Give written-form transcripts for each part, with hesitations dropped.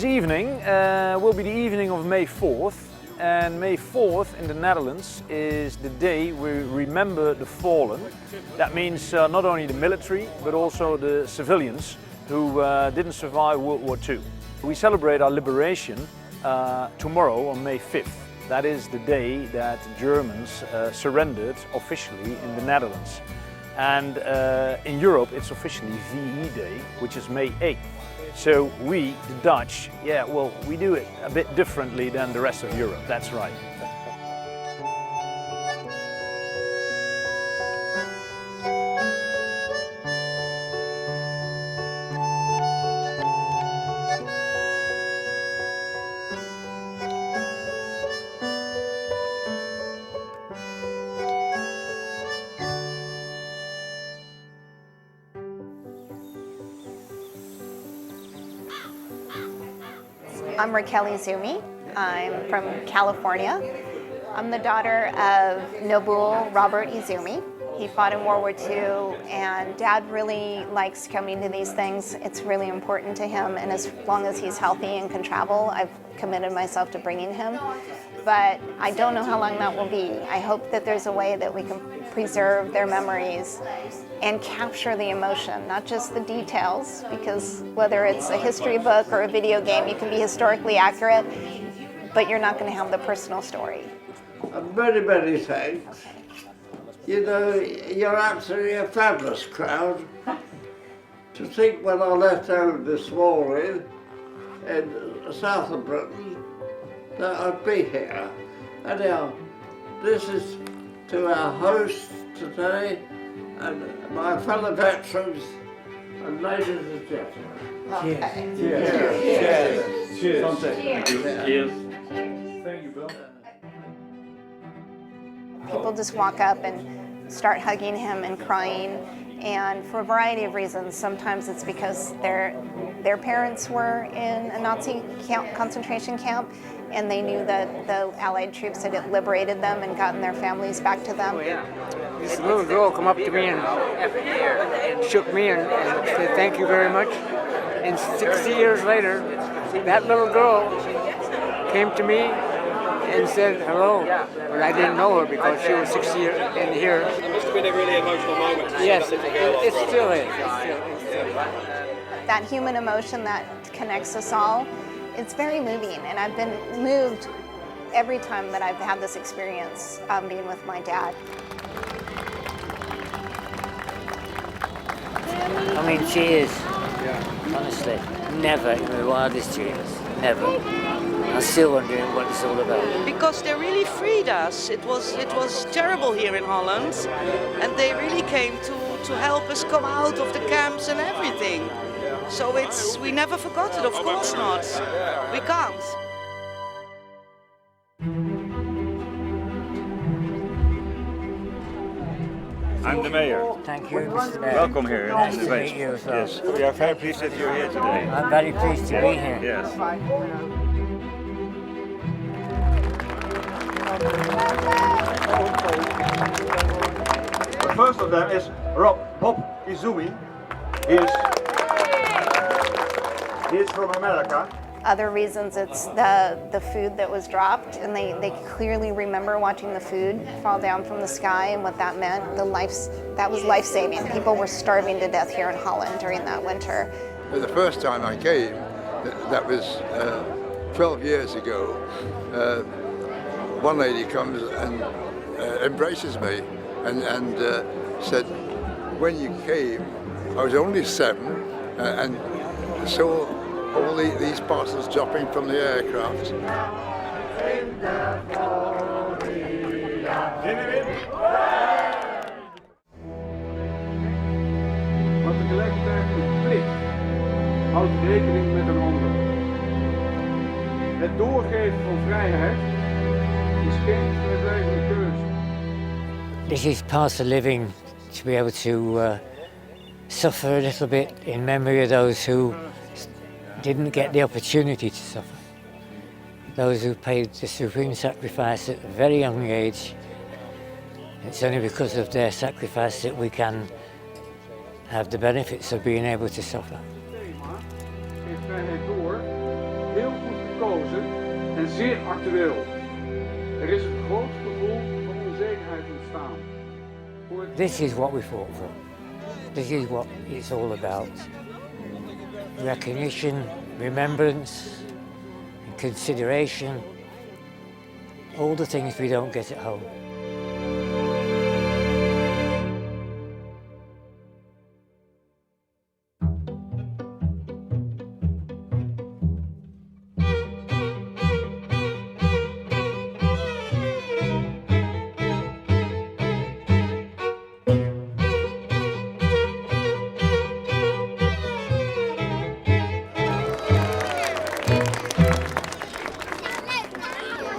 evening will be the evening of May 4th, and May 4th in the Netherlands is the day we remember the fallen. That means not only the military but also the civilians who didn't survive World War II. We celebrate our liberation tomorrow on May 5th. That is the day that Germans surrendered officially in the Netherlands. And in Europe it's officially VE Day, which is May 8th. So we, the Dutch, we do it a bit differently than the rest of Europe, that's right. I'm Raquel Izumi. I'm from California. I'm the daughter of Noble Robert Izumi. He fought in World War II, and Dad really likes coming to these things. It's really important to him, and as long as he's healthy and can travel, I've committed myself to bringing him. But I don't know how long that will be. I hope that there's a way that we can preserve their memories and capture the emotion, not just the details, because whether it's a history book or a video game, you can be historically accurate, but you're not going to have the personal story. Many, many thanks. Okay. You know, you're absolutely a fabulous crowd. To think when I left home this morning in the south of Britain that I'd be here. Anyhow, this is to our host today and my fellow veterans and ladies and gentlemen. Okay. Cheers. Cheers. Cheers. Cheers. Thank you, Bill. People just walk up and start hugging him and crying, and for a variety of reasons. Sometimes it's because their parents were in a Nazi concentration camp, and they knew that the Allied troops had liberated them and gotten their families back to them. This little girl come up to me and shook me and said thank you very much. And 60 years later, that little girl came to me and said hello, but I didn't know her because she was 60 years in here. It must have been a really emotional moment. Yes, it still is. That human emotion that connects us all, it's very moving, and I've been moved every time that I've had this experience being with my dad. I mean, she is, honestly, never in my wildest dreams, never. I'm still wondering what it's all about. Because they really freed us. It was terrible here in Holland, and they really came to help us come out of the camps and everything. So we never forgot it, of course not. We can't. I'm the mayor. Thank you, Mr. Mayor. Welcome here. Nice to meet you as well. Yes, we are very pleased that you're here today. I'm very pleased to be here. Yes. The first of them is Bob Izumi. He is from America. Other reasons, it's the food that was dropped, and they clearly remember watching the food fall down from the sky and what that meant. That was life-saving. People were starving to death here in Holland during that winter. The first time I came, that was 12 years ago, one lady comes and embraces me and said, when you came, I was only 7 and saw all these parcels dropping from the aircraft. Maar tegelijkertijd een plicht houdt rekening met een ander. Het doorgeven van vrijheid is geen vrijblijvende keuze. This is part of living, to be able to suffer a little bit in memory of those who didn't get the opportunity to suffer. Those who paid the supreme sacrifice at a very young age. It's only because of their sacrifice that we can have the benefits of being able to suffer. Geef vrijheid door heel goed gekozen en zeer actueel. Er is een groot gevoel van onzekerheid ontstaan. This is what we fought for. This is what it's all about. Recognition, remembrance, consideration, all the things we don't get at home.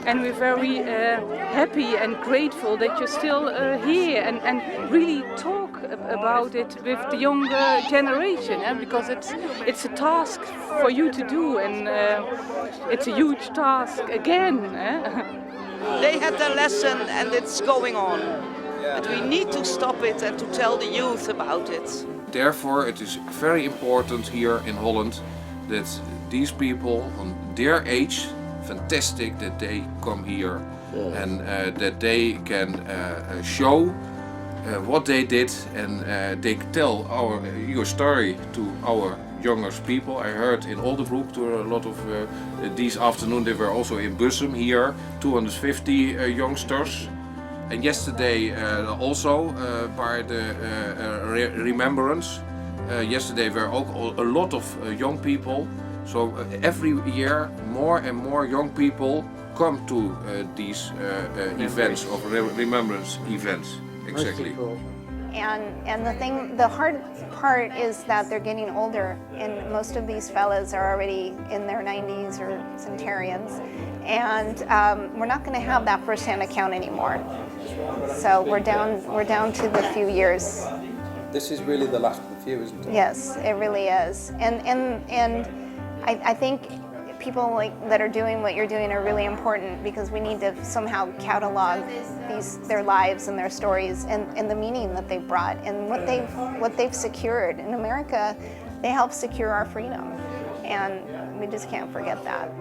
And we're very happy and grateful that you're still here and really talk about it with the younger generation, because it's a task for you to do, and it's a huge task again. They had their lesson and it's going on. But we need to stop it and to tell the youth about it. Therefore, it is very important here in Holland that these people on their age, fantastic that they come here and that they can show what they did, and they tell your story to our younger people. I heard in Oldenbroek there were a lot of this afternoon. They were also in Bussum here, 250 youngsters. And yesterday also by the remembrance. Yesterday were also a lot of young people. So every year more and more young people come to these events of remembrance events. Exactly. And the hard part is that they're getting older, and most of these fellas are already in their 90s or centenarians, and we're not going to have that first-hand account anymore. So we're down to the few years. This is really the last of the few, isn't it? Yes, it really is, and I think people that are doing what you're doing are really important, because we need to somehow catalog their lives and their stories and the meaning that they've brought and what they've secured. In America, they helped secure our freedom, and we just can't forget that.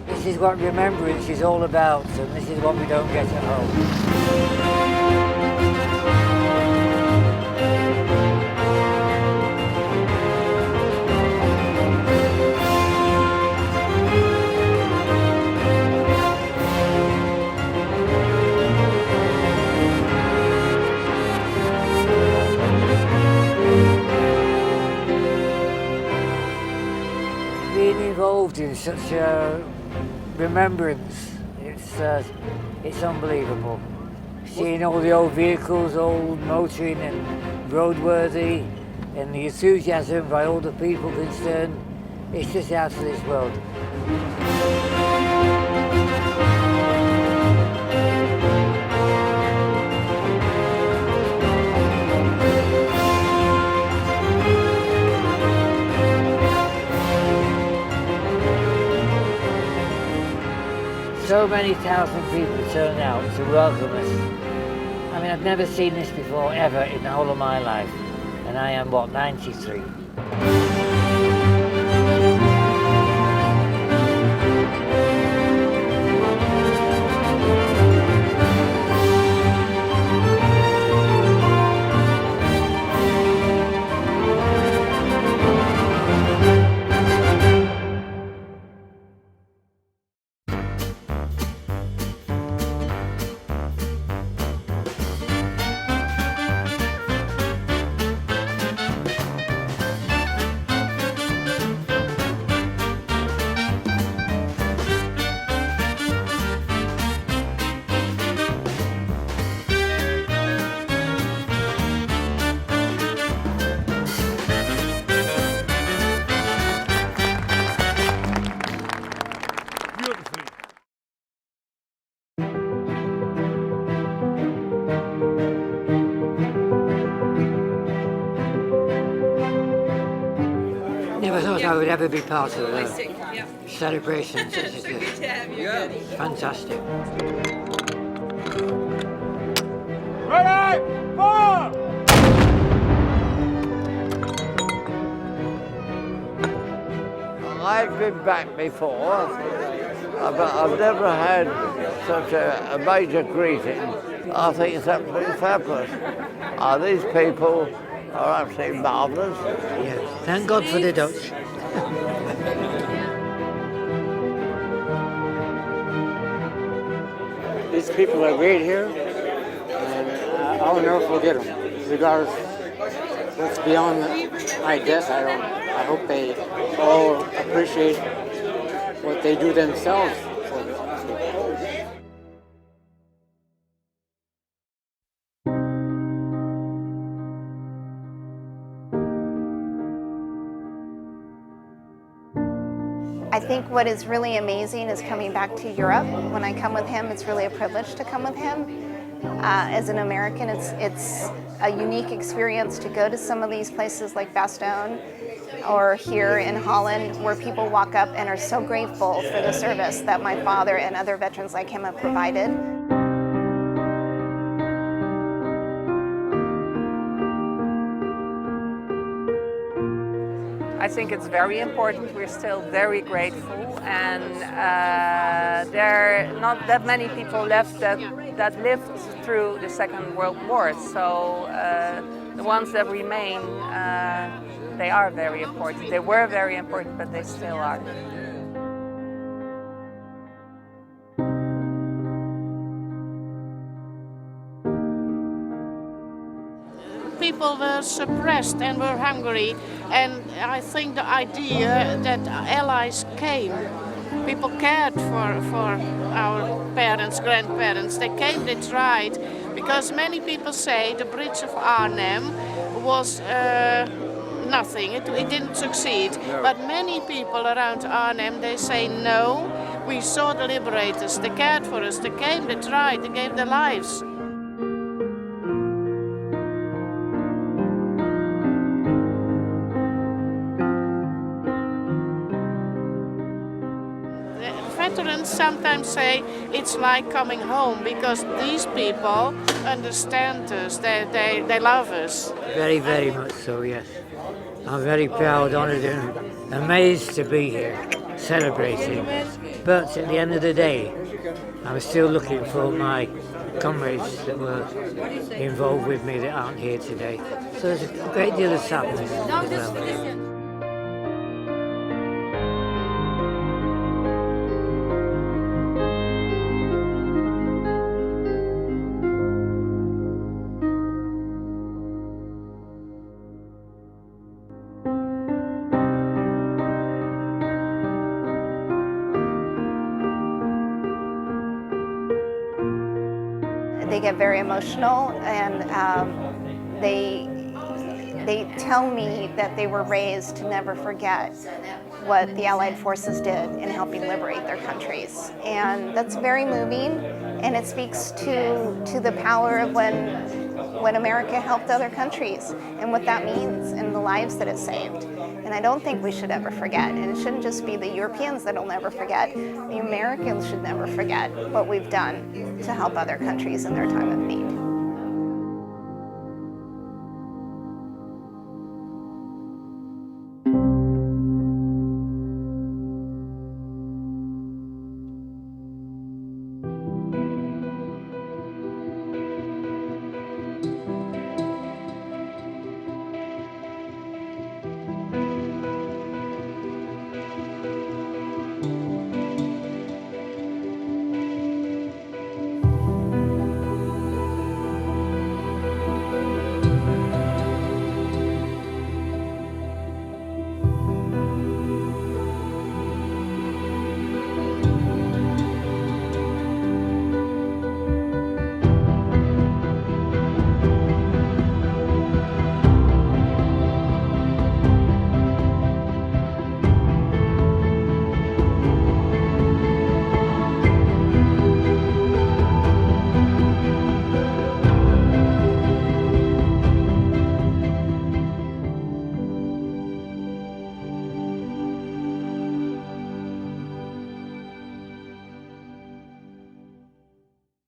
This is what remembrance is all about, and this is what we don't get at home. Being involved in such a remembrance, it's unbelievable. Seeing all the old vehicles, old motoring and roadworthy, and the enthusiasm by all the people concerned, it's just out of this world. So many thousand people turn out to welcome us. I mean, I've never seen this before, ever, in the whole of my life. And I am, 93. I would ever be part of a celebration such as this. Fantastic. Ready, fire! I've been back before, but I've never had such a major greeting. I think it's absolutely fabulous. These people are absolutely marvellous. Yes, thank God for the Dutch. These people are great here, and I'll never forget them. Regardless what's beyond my death, I hope they all appreciate what they do themselves for them. I think what is really amazing is coming back to Europe. When I come with him, it's really a privilege to come with him. As an American, it's a unique experience to go to some of these places like Bastogne or here in Holland, where people walk up and are so grateful for the service that my father and other veterans like him have provided. I think it's very important. We're still very grateful, and there are not that many people left that lived through the Second World War. So the ones that remain, they are very important. They were very important, but they still are. People were suppressed and were hungry, and I think the idea that allies came, people cared for our parents, grandparents, they came, they tried, because many people say the Bridge of Arnhem was nothing, it didn't succeed, but many people around Arnhem, they say no, we saw the liberators, they cared for us, they came, they tried, they gave their lives. Veterans sometimes say it's like coming home, because these people understand us, they love us. Very, very much so, yes. I'm very proud, honoured and amazed to be here, celebrating. But at the end of the day, I'm still looking for my comrades that were involved with me that aren't here today. So there's a great deal of sadness as well. They get very emotional, and they tell me that they were raised to never forget what the Allied forces did in helping liberate their countries. And that's very moving, and it speaks to the power of when America helped other countries and what that means and the lives that it saved. And I don't think we should ever forget, and it shouldn't just be the Europeans that'll never forget. The Americans should never forget what we've done to help other countries in their time of need.